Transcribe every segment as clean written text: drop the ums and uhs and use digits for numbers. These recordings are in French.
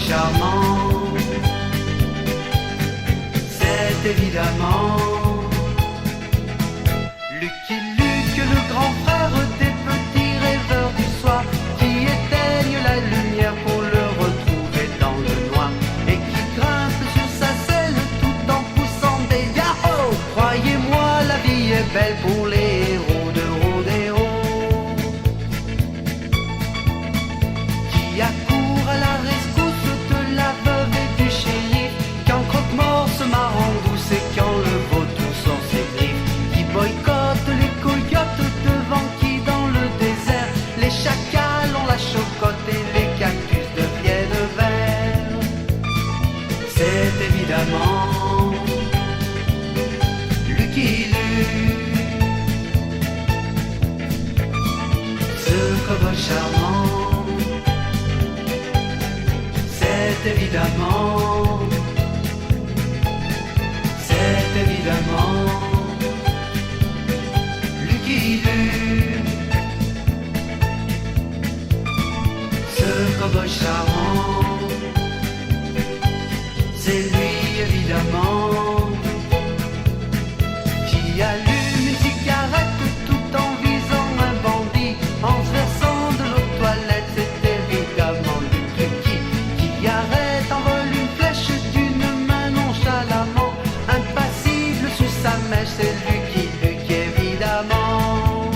charmant, c'est évidemment Lucky Luke, le grand frère des petits rêveurs du soir, qui éteignent la lumière pour le retrouver dans le noir, et qui grimpe sur sa selle tout en poussant des yahoo. Croyez-moi, la vie est belle pour les héros de rodéo, qui accourent à la rescousse de la veuve et du shérif, quand croque-mort se marre en douce et quand le vautour sort ses griffes, qui boycotte les coyotes devant qui dans le désert les chacals ont la chocotte et les cactus deviennent verts. C'est évidemment Lucky Luke, ce cowboy charmant, c'est évidemment, c'est évidemment Lucky Luke, ce cowboy charmant, c'est lui évidemment qui allume une cigarette tout en visant un bandit, en se versant de l'eau de toilette. C'est évidemment Lucky qui arrête en vol une flèche d'une main nonchalamment, impassible sous sa mèche. C'est Lucky Luke évidemment.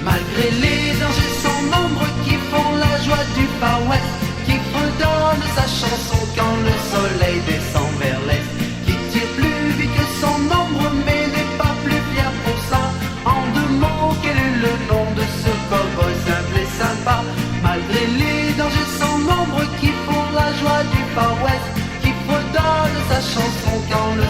Malgré les dangers sans nombre qui font la joie du Far West, qui fredonne sa chanson quand le soleil descend vers l'est, qui tire plus vite que son ombre mais n'est pas plus fier pour ça. En deux mots, quel est le nom de ce cowboy simple et sympa? Malgré les dangers sans nombre qui font la joie du Far West, qui fredonne sa chanson quand le